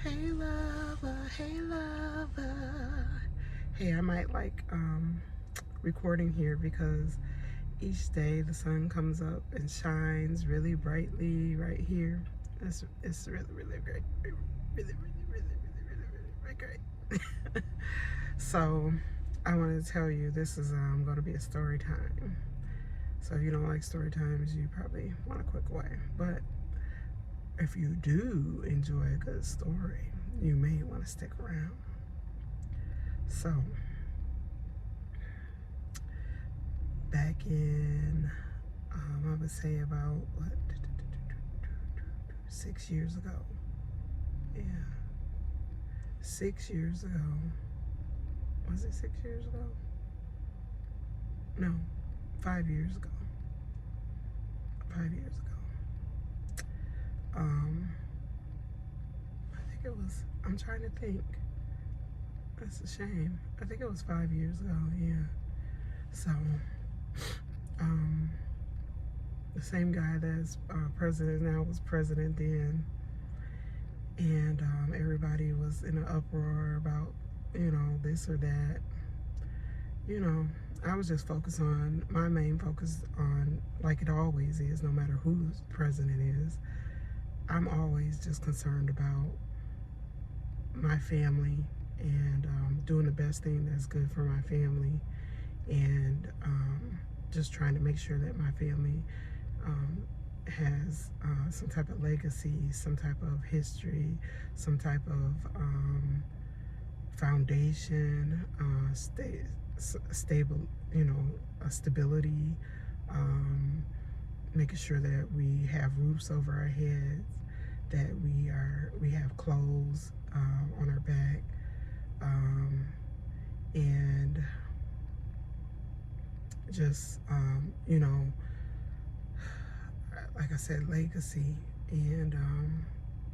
Hey lover, hey lover. Hey, I might like recording here because each day the sun comes up and shines really brightly right here. It's really great. Really great. So I want to tell you this is going to be a story time. So if you don't like story times, you probably want to click away. But if you do enjoy a good story, you may want to stick around. So, back in, I would say about, 6 years ago. Yeah. 6 years ago. Was it 6 years ago? No, 5 years ago. 5 years ago. I think it was, I'm trying to think. That's a shame. I think it was 5 years ago, yeah. So, the same guy that's president now was president then. And everybody was in an uproar about, this or that. I was just focused on, my main focus on, like it always is, no matter who the president is, I'm always just concerned about my family and doing the best thing that's good for my family, and just trying to make sure that my family has some type of legacy, some type of history, some type of foundation, stable, stability, making sure that we have roofs over our heads, that we have clothes on our back, and just like I said, legacy, and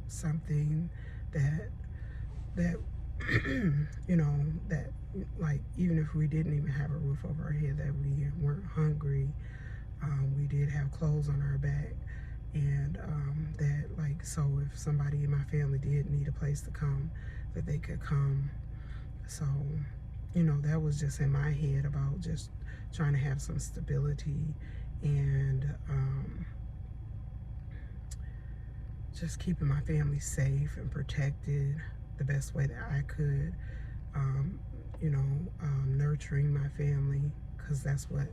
something that that, like, even if we didn't even have a roof over our head, that we weren't hungry, we did have clothes on our back, and that, like, so if somebody in my family did need a place to come, that they could come. So that was just in my head about just trying to have some stability, and just keeping my family safe and protected the best way that I could, nurturing my family, because that's what,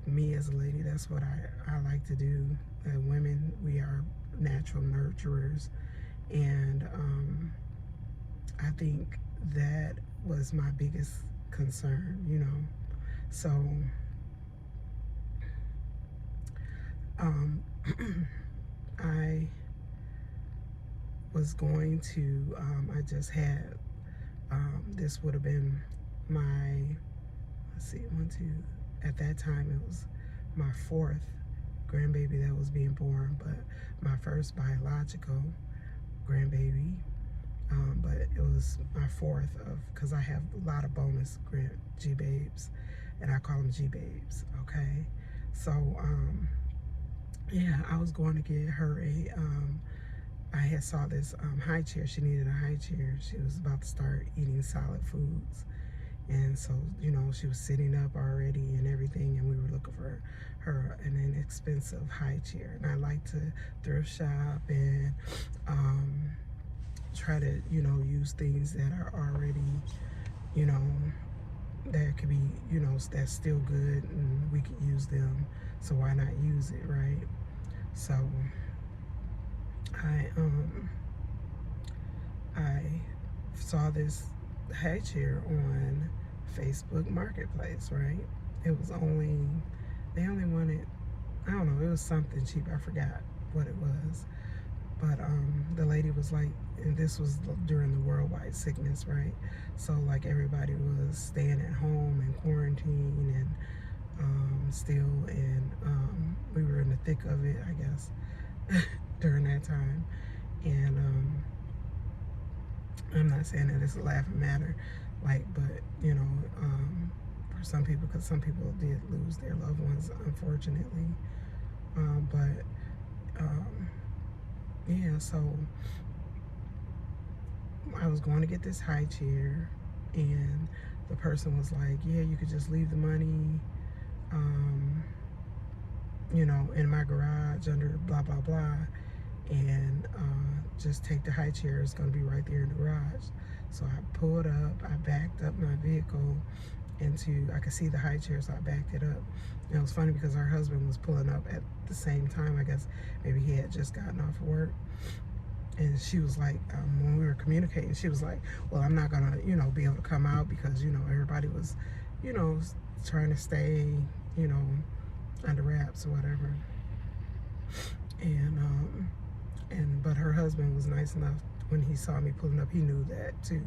me as a lady, that's what I like to do. Women, we are natural nurturers, and I think that was my biggest concern, so I was going to, I just had, this would have been my, let's see, at that time it was my 4th grandbaby that was being born, but my first biological grandbaby, but it was my 4th because I have a lot of bonus G-babes, and I call them G-babes, okay? So, yeah, I was going to get her I had saw this high chair. She needed a high chair. She was about to start eating solid foods. And so, she was sitting up already and everything, and we were looking for her an inexpensive high chair. And I like to thrift shop and try to, use things that are already, that could be, that's still good and we could use them. So why not use it, right? So I saw this high chair on Facebook Marketplace, right? It was they only wanted, I don't know, it was something cheap. I forgot what it was. But the lady was like, and this was during the worldwide sickness, right? So, like, everybody was staying at home and quarantine, and we were in the thick of it, I guess, during that time. And I'm not saying that it's a laughing matter, like, but for some people, because some people did lose their loved ones, unfortunately. But yeah, so was going to get this high chair, and the person was like, yeah, you could just leave the money, you know, in my garage under blah, blah, blah, and just take the high chair. It's going to be right there in the garage. So I pulled up, I backed up my vehicle into, I could see the high chair, so I backed it up. And it was funny because her husband was pulling up at the same time. I guess maybe he had just gotten off work. And she was like, when we were communicating, she was like, well, I'm not gonna, you know, be able to come out because, you know, everybody was, you know, trying to stay, you know, under wraps or whatever. But her husband was nice enough when he saw me pulling up, he knew that too.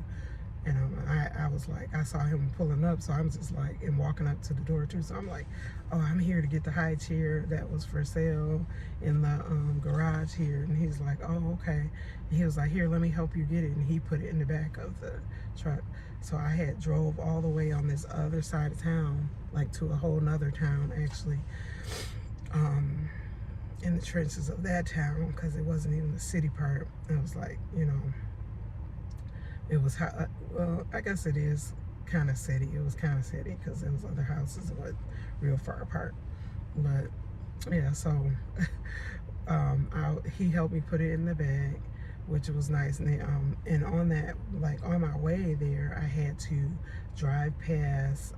And I was like, I saw him pulling up, so I'm just like, and walking up to the door too. So I'm like, oh, I'm here to get the high chair that was for sale in the garage here. And he's like, oh, okay. And he was like, here, let me help you get it. And he put it in the back of the truck. So I had drove all the way on this other side of town, like to a whole nother town actually, in the trenches of that town, because it wasn't even the city part. It was like, you know, it was, well, I guess it is kind of city. It was kind of city because there was other houses that were real far apart. But yeah, so he helped me put it in the bag, which was nice. And on that, like on my way there, I had to drive past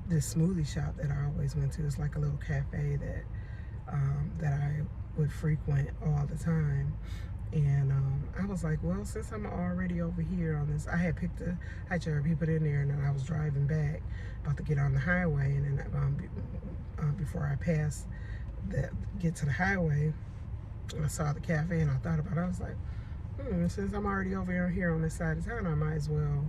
this smoothie shop that I always went to. It's like a little cafe that I would frequent all the time. And I was like, well, since I'm already over here on this, I had picked a high chair, he put it in there, and then I was driving back, about to get on the highway, and then before I get to the highway, I saw the cafe, and I thought about it. I was like, since I'm already over here on this side of town, I might as well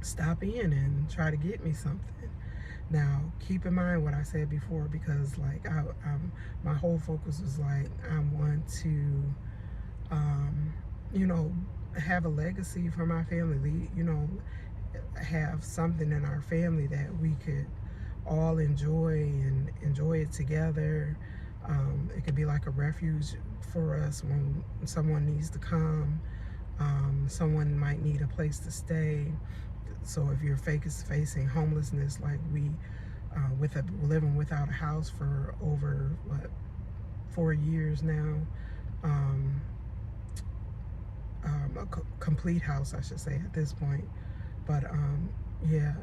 stop in and try to get me something. Now, keep in mind what I said before, because like my whole focus was like, I want to, you know, have a legacy for my family, you know, have something in our family that we could all enjoy and enjoy it together. It could be like a refuge for us when someone needs to come. Someone might need a place to stay. So if you're facing homelessness, like we, living without a house for over, 4 years now, a complete house, I should say, at this point. But yeah,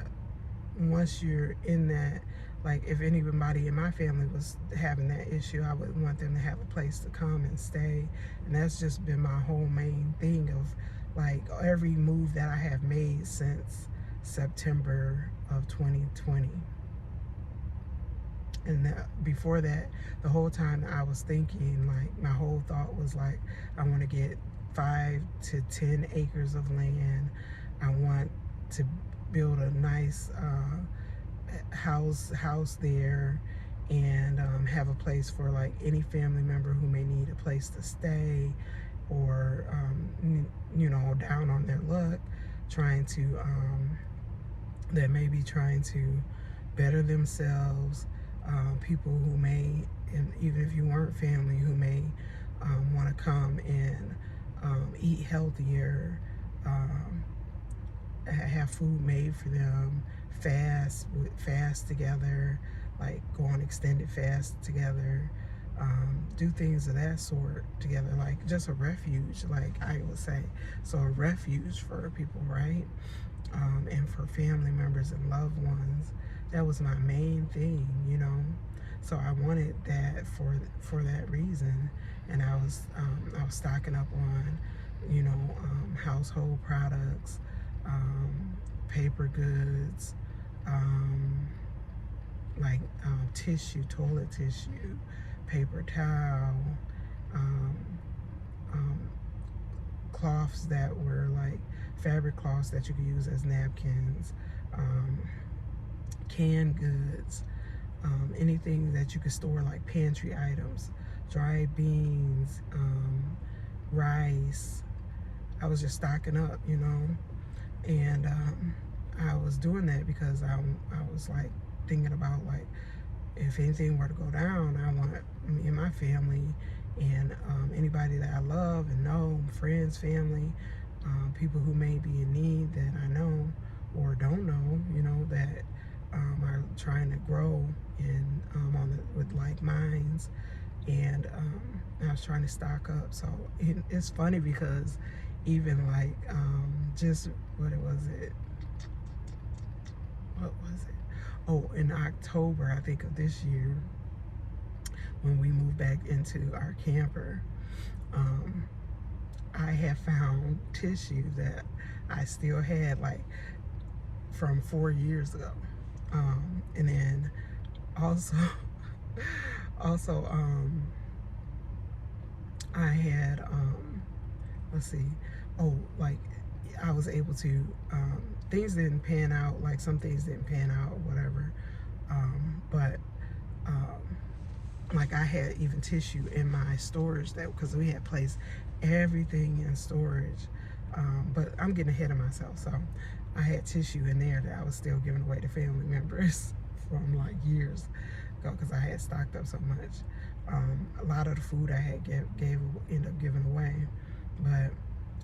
once you're in that, like if anybody in my family was having that issue, I would want them to have a place to come and stay. And that's just been my whole main thing of like every move that I have made since September of 2020. And before that, the whole time I was thinking, like my whole thought was like, I want to get 5 to 10 acres of land. I want to build a nice house there, and have a place for like any family member who may need a place to stay, or you know, down on their luck, that may be trying to better themselves, people who may, and even if you weren't family, who may want to come and eat healthier, have food made for them, fast together, like go on extended fast together, do things of that sort together, like just a refuge, like I would say. So a refuge for people, right? And for family members and loved ones. That was my main thing, you know. So I wanted that for that reason, and I was stocking up on, you know, household products, paper goods, like tissue, toilet tissue, paper towel, cloths that were like fabric cloths that you could use as napkins, canned goods, anything that you could store, like pantry items, dried beans, rice. I was just stocking up, you know, and I was doing that because I was like thinking about, like, if anything were to go down, I want me and my family and any everybody that I love and know, friends, family, people who may be in need that I know or don't know, you know, that are trying to grow in with like minds. And I was trying to stock up. So it's funny because even like just what was it? Oh, in October, I think, of this year, when we moved back into our camper, I had found tissue that I still had, like, from 4 years ago. And then also, also, I had, let's see, oh, like, I was able to, things didn't pan out, like some things didn't pan out or whatever, but like I had even tissue in my storage, that because we had placed everything in storage, but I'm getting ahead of myself. So I had tissue in there that I was still giving away to family members from like years ago because I had stocked up so much. A lot of the food I had ended up giving away. But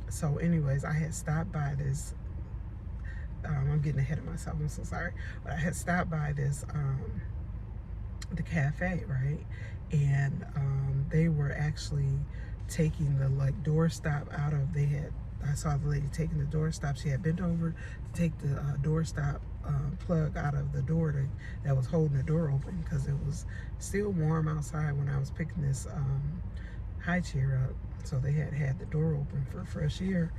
so anyways, I had stopped by this, I'm getting ahead of myself, I'm so sorry, but I had stopped by this the cafe, right? And they were actually taking the like doorstop out of, I saw the lady taking the doorstop. She had bent over to take the doorstop plug out of the door that was holding the door open, because it was still warm outside when I was picking this high chair up. So they had the door open for fresh air.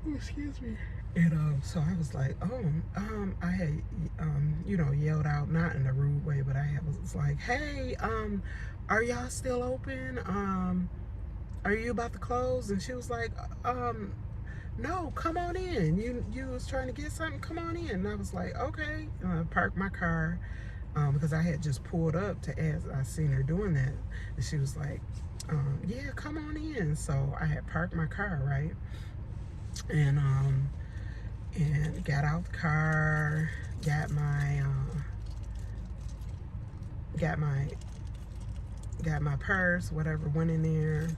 Oh, excuse me. And so I was like, I had, you know, yelled out, not in a rude way, but I was like, hey, are y'all still open? Are you about to close? And she was like, no, come on in. You was trying to get something, come on in. And I was like, okay. And I parked my car, because I had just pulled up to ask, I seen her doing that. And she was like, yeah, come on in. So I had parked my car, right? And got out the car, got my purse, whatever, went in there,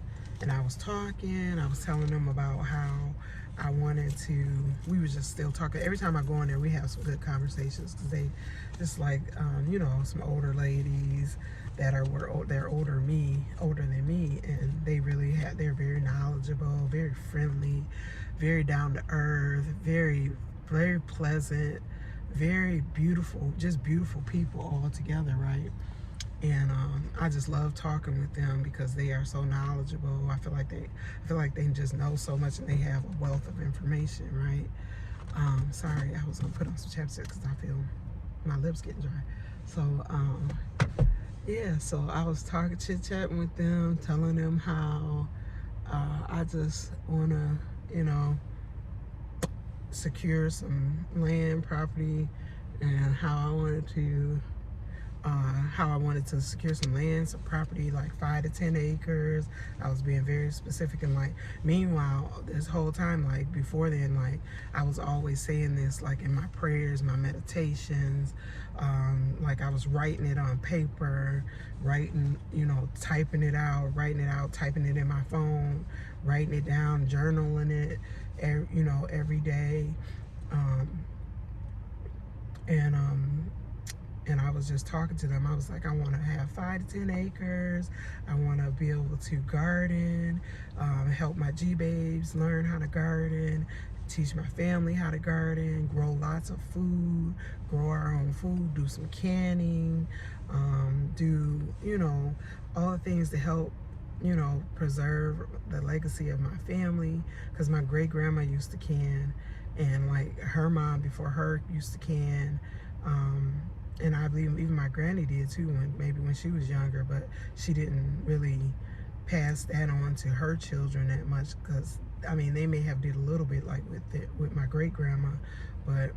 and I was telling them about how I wanted to, we were just still talking. Every time I go in there, we have some good conversations, because they just like, you know, some older ladies that they're older than me, and they're very knowledgeable, very friendly, very down to earth, very, very pleasant, very beautiful, just beautiful people all together, right? And I just love talking with them because they are so knowledgeable. I feel like they just know so much, and they have a wealth of information, right? Sorry, I was gonna put on some chapstick because I feel my lips getting dry. So yeah, so I was chit-chatting with them, telling them how I just wanna, you know, secure some land, property, and how I wanted to secure some land, some property, like 5 to 10 acres. I was being very specific, and like, meanwhile, this whole time, like before then, like I was always saying this, like in my prayers, my meditations, like I was writing it on paper, you know, typing it out, typing it in my phone, writing it down, journaling it, you know, every day, and I was just talking to them. I was like, I want to have 5 to 10 acres. I want to be able to garden, help my G-babes learn how to garden, teach my family how to garden, grow lots of food, grow our own food, do some canning, do, you know, all the things to help, you know, preserve the legacy of my family, because my great-grandma used to can, and like her mom before her used to can, and I believe even my granny did too, when she was younger, but she didn't really pass that on to her children that much, because I mean, they may have did a little bit like with my great grandma, but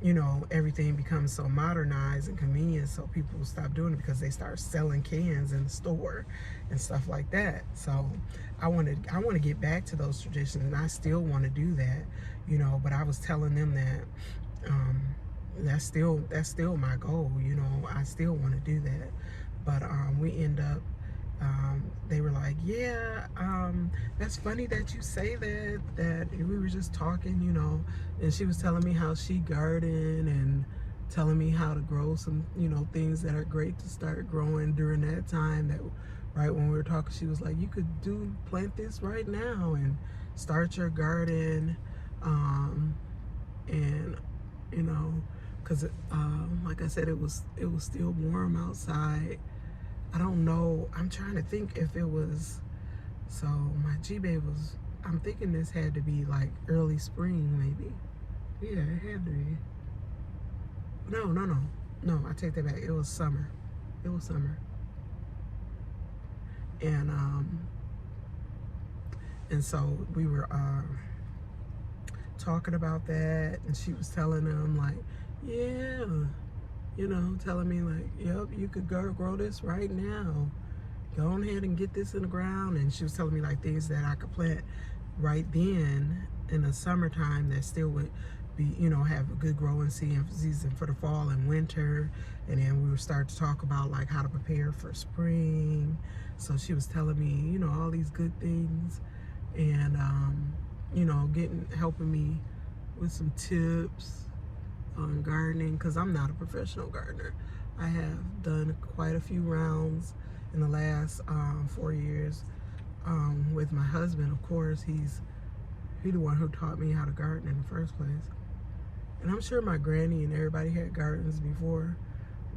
you know, everything becomes so modernized and convenient, so people stop doing it because they start selling cans in the store and stuff like that. So I want to get back to those traditions, and I still want to do that, you know. But I was telling them that that's still my goal, you know. I still want to do that, but we end up they were like, yeah, that's funny that you say that we were just talking, you know, and she was telling me how she gardened and telling me how to grow some, you know, things that are great to start growing during that time. That right when we were talking, she was like, you could plant this right now and start your garden. And you know, because like I said, it was still warm outside. I don't know, I'm trying to think if it was, so my G-Babe was, I'm thinking this had to be like early spring maybe. Yeah, it had to be. No, I take that back. It was summer. It was summer. And so we were talking about that, and she was telling them like, yeah, you know, telling me like, yep, you could grow this right now. Go on ahead and get this in the ground. And she was telling me like things that I could plant right then in the summertime that still would be, you know, have a good growing season for the fall and winter. And then we would start to talk about like how to prepare for spring. So she was telling me, you know, all these good things, and you know, helping me with some tips on gardening, because I'm not a professional gardener. I have done quite a few rounds in the last 4 years with my husband. Of course, he's the one who taught me how to garden in the first place. And I'm sure my granny and everybody had gardens before,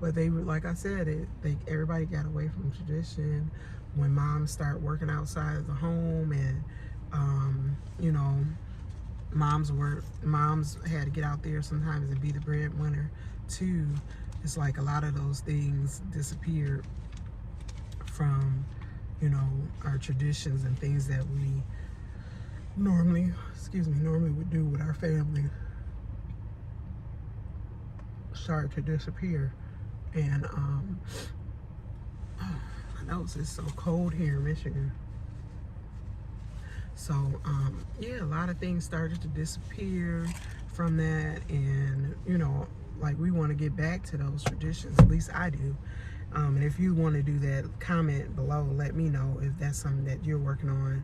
but they were, like I said, everybody got away from tradition when moms start working outside of the home, and you know, moms had to get out there sometimes and be the breadwinner too. It's like a lot of those things disappeared from, you know, our traditions and things that we normally would do with our family started to disappear. And my nose is so cold here in Michigan. So yeah, a lot of things started to disappear from that, and you know, like we want to get back to those traditions. At least I do. And if you want to do that, comment below. Let me know if that's something that you're working on,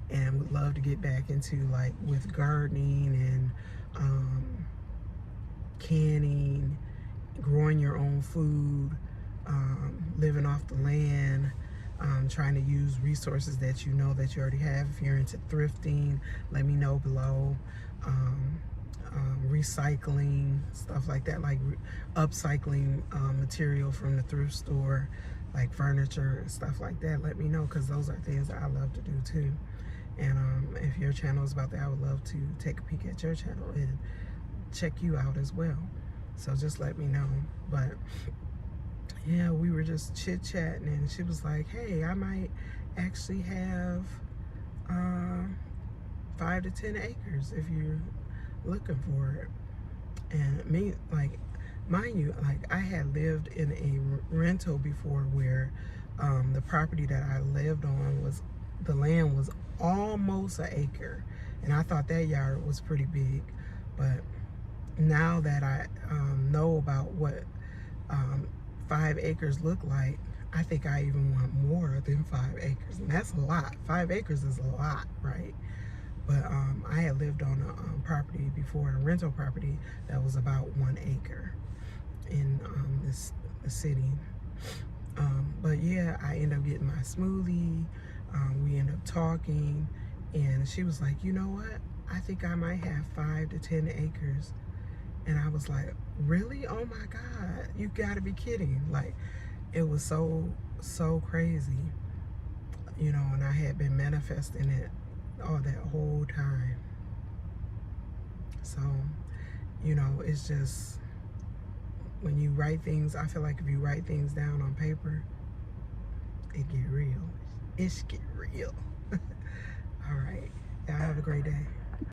and would love to get back into, like with gardening and canning, growing your own food, living off the land. Trying to use resources that you know that you already have. If you're into thrifting, let me know below. Recycling, stuff like that, like upcycling material from the thrift store, like furniture and stuff like that. Let me know, because those are things that I love to do too. And if your channel is about that, I would love to take a peek at your channel and check you out as well. So just let me know. But yeah, we were just chit-chatting, and she was like, hey, I might actually have 5 to 10 acres if you're looking for it. And me, like, mind you, like I had lived in a rental before where the property that I lived on the land was almost an acre, and I thought that yard was pretty big. But now that I know about what 5 acres look like, I think I even want more than 5 acres, and that's a lot. 5 acres is a lot, right? But I had lived on a property before, a rental property that was about 1 acre in the city. But yeah, I ended up getting my smoothie. We ended up talking, and she was like, you know what? I think I might have 5 to 10 acres. And I was like, really? Oh my God, you gotta be kidding. Like, it was so crazy, you know, and I had been manifesting it all that whole time. So, you know, it's just, when you write things, I feel like if you write things down on paper, it get real. It get real. All right, y'all have a great day.